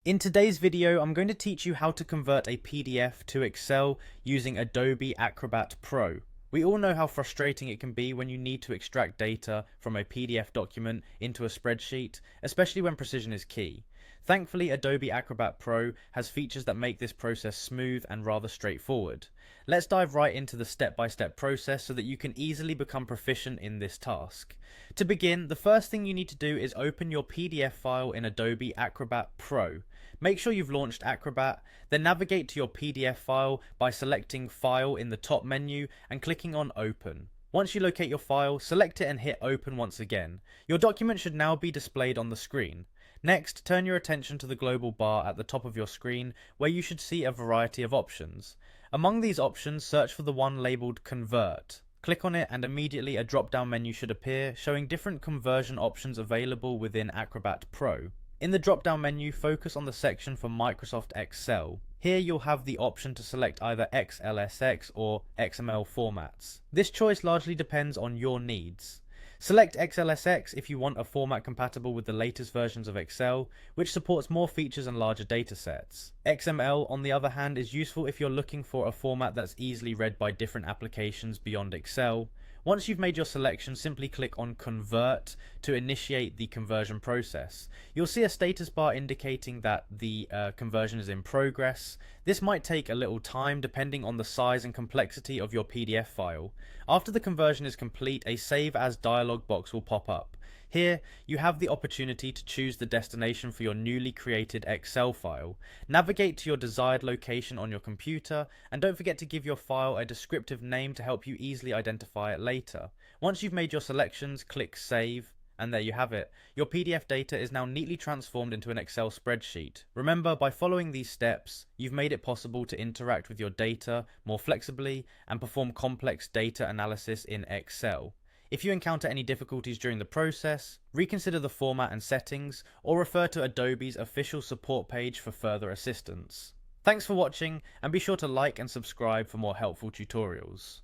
In today's video, I'm going to teach you how to convert a PDF to Excel using Adobe Acrobat Pro. We all know how frustrating it can be when you need to extract data from a PDF document into a spreadsheet, especially when precision is key. Thankfully, Adobe Acrobat Pro has features that make this process smooth and rather straightforward. Let's dive right into the step-by-step process so that you can easily become proficient in this task. To begin, the first thing you need to do is open your PDF file in Adobe Acrobat Pro. Make sure you've launched Acrobat, then navigate to your PDF file by selecting File in the top menu and clicking on Open. Once you locate your file, select it and hit Open once again. Your document should now be displayed on the screen. Next, turn your attention to the global bar at the top of your screen, where you should see a variety of options. Among these options, search for the one labelled Convert. Click on it and immediately a drop-down menu should appear, showing different conversion options available within Acrobat Pro. In the drop-down menu, focus on the section for Microsoft Excel. Here you'll have the option to select either XLSX or XML formats. This choice largely depends on your needs. Select XLSX if you want a format compatible with the latest versions of Excel, which supports more features and larger datasets. XML, on the other hand, is useful if you're looking for a format that's easily read by different applications beyond Excel. Once you've made your selection, simply click on Convert to initiate the conversion process. You'll see a status bar indicating that the conversion is in progress. This might take a little time depending on the size and complexity of your PDF file. After the conversion is complete, a Save As dialog box will pop up. Here, you have the opportunity to choose the destination for your newly created Excel file. Navigate to your desired location on your computer, and don't forget to give your file a descriptive name to help you easily identify it later. Once you've made your selections, click Save, and there you have it. Your PDF data is now neatly transformed into an Excel spreadsheet. Remember, by following these steps, you've made it possible to interact with your data more flexibly and perform complex data analysis in Excel. If you encounter any difficulties during the process, reconsider the format and settings, or refer to Adobe's official support page for further assistance. Thanks for watching, and be sure to like and subscribe for more helpful tutorials.